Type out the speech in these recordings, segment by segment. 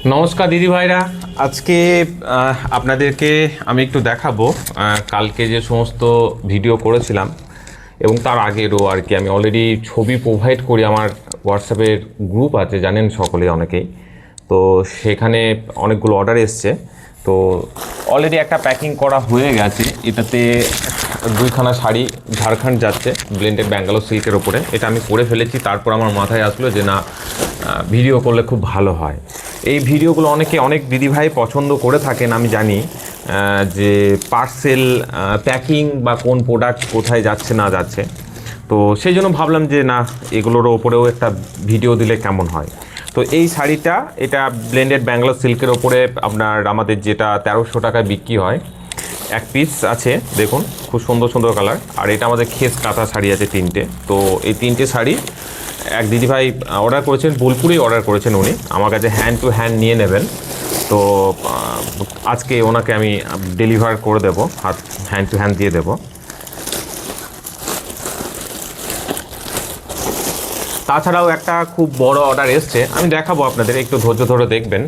নমস্কার দিদি ভাইরা। আজকে আপনাদেরকে আমি একটু দেখাবো কালকে যে সমস্ত ভিডিও করেছিলাম এবং তার আগেরও আর কি। আমি অলরেডি ছবি প্রোভাইড করি, আমার হোয়াটসঅ্যাপের গ্রুপ আছে, জানেন সকলে অনেকেই। তো সেখানে অনেকগুলো অর্ডার এসছে। তো অলরেডি একটা প্যাকিং করা হয়ে গেছে। এটাতে দুইখানা শাড়ি ঝাড়খণ্ড যাচ্ছে ব্লেন্ডেড ব্যাঙ্গালোর সিল্কের ওপরে। এটা আমি করে ফেলেছি। তারপর আমার মাথায় আসলো যে না, ভিডিও করলে খুব ভালো হয়। এই ভিডিওগুলো অনেক দিদিভাই পছন্দ করে থাকেন, আমি জানি, যে পার্সেল প্যাকিং বা কোন প্রোডাক্ট কোথায় যাচ্ছে না যাচ্ছে। তো সেই জন্য ভাবলাম যে না, এগুলোর ওপরেও একটা ভিডিও দিলে কেমন হয়। তো এই শাড়িটা, এটা ব্লেন্ডেড ব্যাঙ্গালোর সিল্কের ওপরে আপনার আমাদের যেটা 1300 টাকায় বিক্রি হয়। এক পিস আছে, দেখুন খুব সুন্দর সুন্দর কালার। আর এটা আমাদের খেস কাঁথা শাড়ি আছে 3টে। তো এই 3টে শাড়ি এক দিদিভাই অর্ডার করেছেন, বোলপুরেই অর্ডার করেছেন উনি। আমার কাছে হ্যান্ড টু হ্যান্ড নিয়ে নেবেন। তো আজকে ওনাকে আমি ডেলিভার করে দেবো, হ্যান্ড টু হ্যান্ড দিয়ে দেবো। তাছাড়াও একটা খুব বড় অর্ডার এসছে, আমি দেখাবো আপনাদের, একটু ধৈর্য ধরে দেখবেন।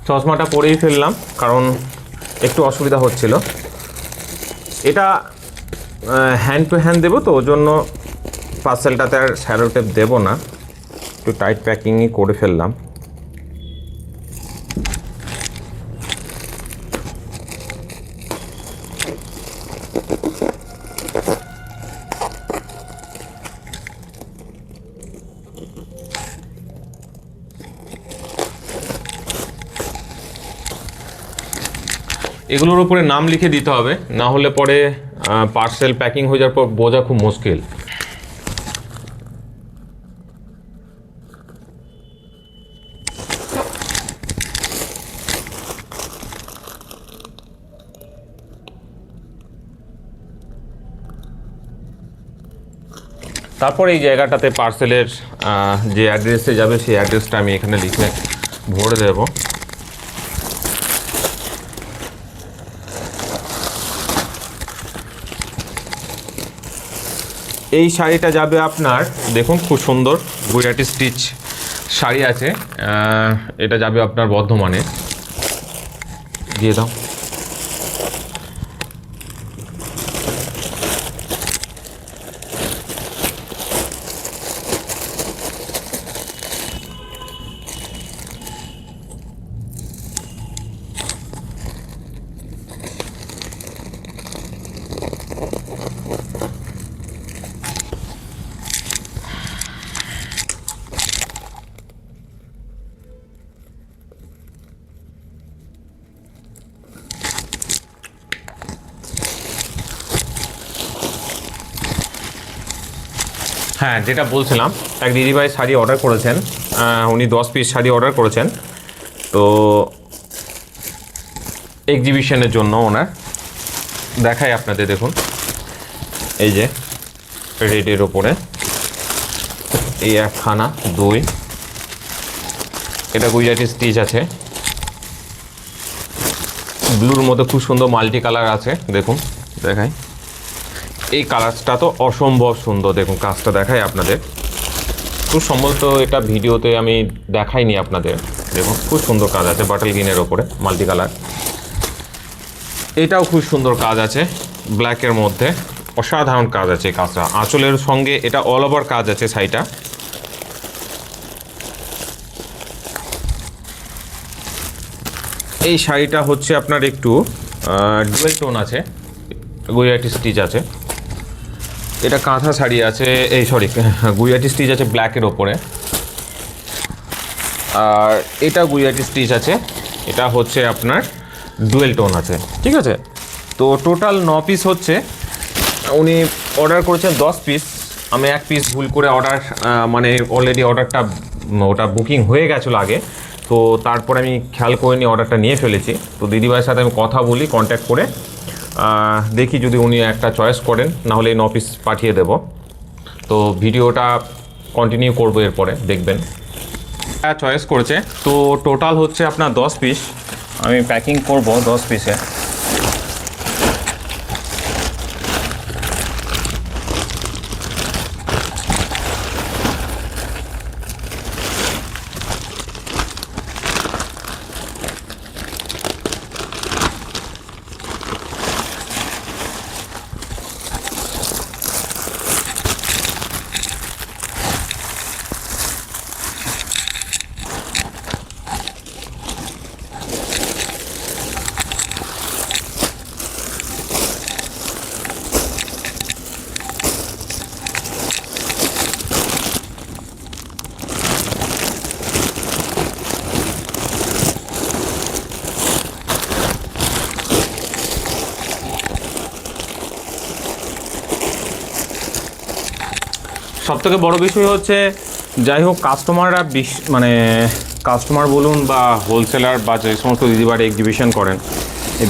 চশমাটা পরেই ফেললাম কারণ একটু অসুবিধা হচ্ছিল। এটা হ্যান্ড টু হ্যান্ড দেবো, তো ওর জন্য পার্সেলটাতে আর শ্যালো টেপ দেবো না, একটু টাইট প্যাকিংই করে ফেললাম। এগুলোর উপরে নাম লিখে দিতে হবে, না হলে পরে পার্সেল প্যাকিং হয়ে যাওয়ার পর বোঝা খুব মুশকিল। তারপর এই জায়গাটাতে পার্সেলের যে অ্যাড্রেসে যাবে সেই অ্যাড্রেসটা আমি এখানে লিখে ভরে দেব। এই শাড়িটা যাবে আপনার, দেখুন খুব সুন্দর গুজরাটি স্টিচ শাড়ি আছে। এটা যাবে আপনার বর্ধমানে। দিয়ে দাও। হ্যাঁ, যেটা বলছিলাম, এক দিদিভাই শাড়ি অর্ডার করেছেন। উনি 10 পিস শাড়ি অর্ডার করেছেন। তো এক্সিবিশনের জন্য ওনার দেখাই আপনাদের, দেখুন এই যে রেডের ওপরে এই একখানা, দুই, এটা গুজরাটি স্টিচ আছে, ব্লুর মধ্যে খুব সুন্দর মাল্টি কালার আছে। দেখুন দেখাই, এই কালারটা তো অসম্ভব সুন্দর। দেখুন কাজটা দেখাই আপনাদের, খুব সম্ভবত এটা ভিডিওতে আমি দেখাইনি আপনাদের। দেখুন খুব সুন্দর কাজ আছে, বাটাল গ্রিনের ওপরে মাল্টি কালার। এটাও খুব সুন্দর কাজ আছে ব্ল্যাকের মধ্যে, অসাধারণ কাজ আছে কাজটা। আঁচলের সঙ্গে এটা অল ওভার কাজ আছে শাড়িটা। এই শাড়িটা হচ্ছে আপনার একটু ডুয়েল টোন আছে, গুজরাটি স্টিচ আছে। এটা কাঁথা শাড়ি আছে, এই সরি গুজরাটি স্টিচ আছে ব্ল্যাকের ওপরে। আর এটা গুজরাটি স্টিচ আছে, এটা হচ্ছে আপনার ডুয়েল টোন আছে, ঠিক আছে। তো টোটাল 9 পিস হচ্ছে। উনি অর্ডার করেছেন 10 পিস। আমি এক পিস ভুল করে অর্ডার, মানে অলরেডি অর্ডারটা ওটা বুকিং হয়ে গেছিলো আগে। তো তারপর আমি খেয়াল করে নিয়ে অর্ডারটা নিয়ে ফেলেছি। তো দিদিভাইয়ের সাথে আমি কথা বলি কন্ট্যাক্ট করে, দেখি যদি উনি একটা চয়েস করেন, নাহলে 9 পিস পাঠিয়ে দেব। তো ভিডিওটা কন্টিনিউ করবো, এরপরে দেখবেন। চয়েস করেছে। তো টোটাল হচ্ছে আপনার 10 পিস। আমি প্যাকিং করব 10 পিসে। সবথেকে বড় বিষয় হচ্ছে যাই হোক কাস্টমাররা মানে কাস্টমার বলুন বা হোলসেলার বা যে সমস্ত দিদিভাইরা এক্সিবিশন করেন,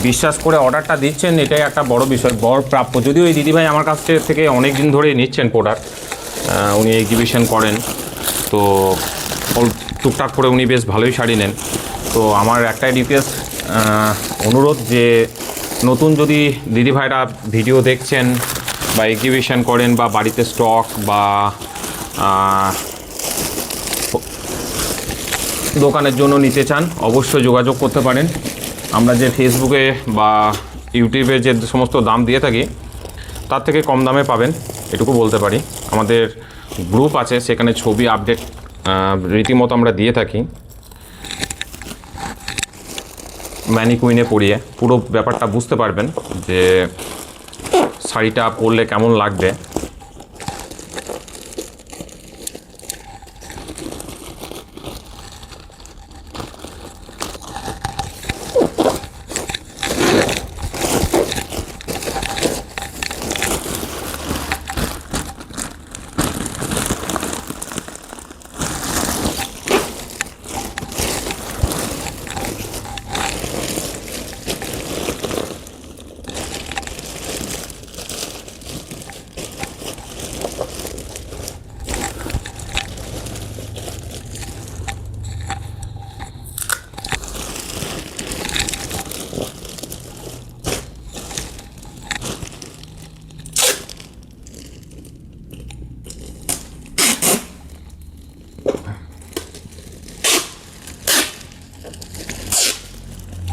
বিশ্বাস করে অর্ডারটা দিচ্ছেন, এটাই একটা বড় বিষয়, বড় প্রাপ্য। যদিও এই দিদিভাই আমার কাছ থেকে অনেক দিন ধরেই নিচ্ছেন প্রোডাক্ট, উনি এক্সিবিশন করেন, তো টুকটাক করে উনি বেশ ভালোই শাড়ি নেন। তো আমার একটাই রিকোয়েস্ট, অনুরোধ, যে নতুন যদি দিদিভাইরা ভিডিও দেখছেন বা এক্সিবিশন করেন বা বাড়িতে স্টক বা দোকানের জন্য নিতে চান, অবশ্যই যোগাযোগ করতে পারেন। আমরা যে ফেসবুকে বা ইউটিউবে যে সমস্ত দাম দিয়ে থাকি তার থেকে কম দামে পাবেন, এটুকু বলতে পারি। আমাদের গ্রুপ আছে, সেখানে ছবি আপডেট রীতিমতো আমরা দিয়ে থাকি, ম্যানিকুইনে পরিয়ে পুরো ব্যাপারটা বুঝতে পারবেন যে শাড়িটা পরলে কেমন লাগবে।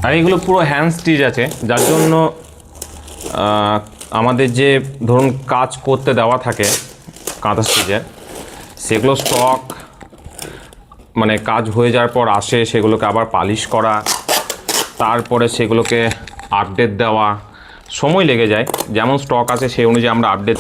আর এগুলো পুরো হ্যান্ড স্টিচ আছে, যার জন্য আমাদের যে ধরুন কাজ করতে দেওয়া থাকে কাঁথা স্টিচের, সেগুলো স্টক মানে কাজ হয়ে যাওয়ার পর আসে, সেগুলোকে আবার পালিশ করা, তারপরে সেগুলোকে আপডেট দেওয়া, সময় লেগে যায়। যেমন স্টক আছে সেই অনুযায়ী আমরা আপডেট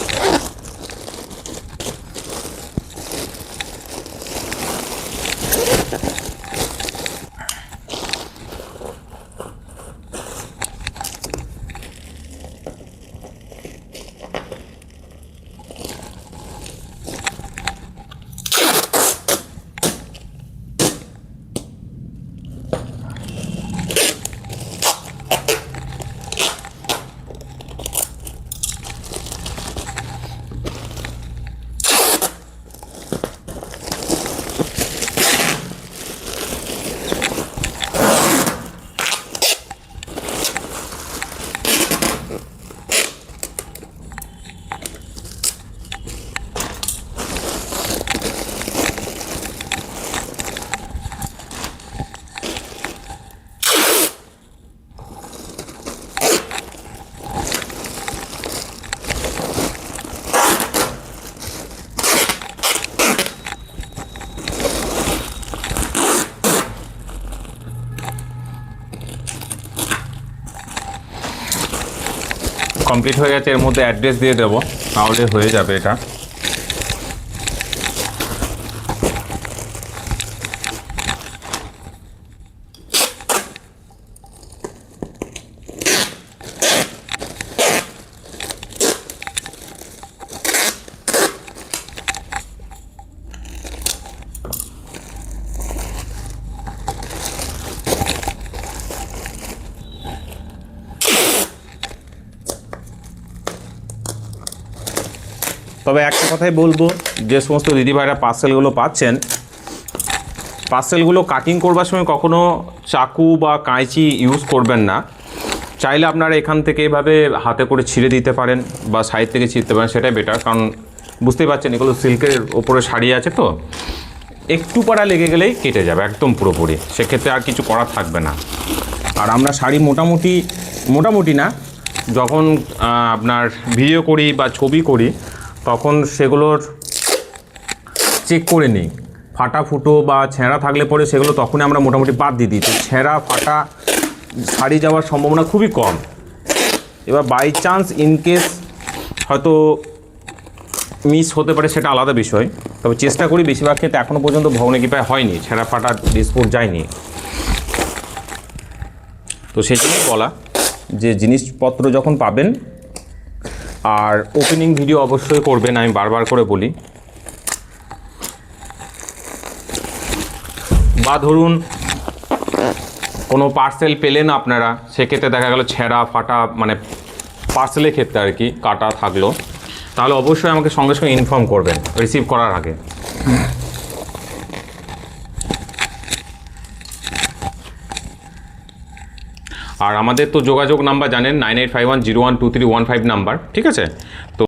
কমপ্লিট হয়ে গেছে। এর মধ্যে অ্যাড্রেস দিয়ে দেবো, তাহলে হয়ে যাবে এটা। তবে একটা কথাই বলবো, যে সমস্ত দিদিভাইরা পার্সেলগুলো পাচ্ছেন, পার্সেলগুলো কাটিং করবার সময় কখনো চাকু বা কাঁচি ইউজ করবেন না। চাইলে আপনারা এখান থেকে এভাবে হাতে করে ছিঁড়ে দিতে পারেন বা সাইড থেকে ছিঁড়তে পারেন, সেটাই বেটার। কারণ বুঝতেই পারছেন এগুলো সিল্কের ওপরে শাড়ি আছে, তো একটু পাড়া লেগে গেলেই কেটে যাবে একদম পুরোপুরি, সেক্ষেত্রে আর কিছু করার থাকবে না। আর আমরা শাড়ি মোটামুটি না, যখন আপনার ভিডিও করি বা ছবি করি তখন সেগুলোর চেক করে নিই, ফাটা ফুটো বা ছেঁড়া থাকলে পরে সেগুলো তখনই আমরা মোটামুটি বাদ দিয়ে দিই। তো ছেঁড়া ফাটা শাড়ি যাওয়ার সম্ভাবনা খুবই কম। এবার বাই চান্স ইনকেস হয়তো মিস হতে পারে, সেটা আলাদা বিষয়। তবে চেষ্টা করি, বেশিরভাগ ক্ষেত্রে এখনও পর্যন্ত ভগ্নকিপায় হয়নি, ছেঁড়া ফাটা ডিসপোর্ট যায়নি। তো সেই জন্যই বলা যে জিনিসপত্র যখন পাবেন আর ওপেনিং ভিডিও অবশ্যই করবেন, আমি বারবার করে বলি। বা ধরুন কোনো পার্সেল পেলেন আপনারা, সেক্ষেত্রে দেখা গেল ছেঁড়া ফাটা মানে পার্সেলের ক্ষেত্রে আর কি কাটা থাকলো, তাহলে অবশ্যই আমাকে সঙ্গে সঙ্গে ইনফর্ম করবেন রিসিভ করার আগে। আর আমাদের তো যোগাযোগ নাম্বার জানেন 9851012315 নাম্বার, ঠিক আছে? তো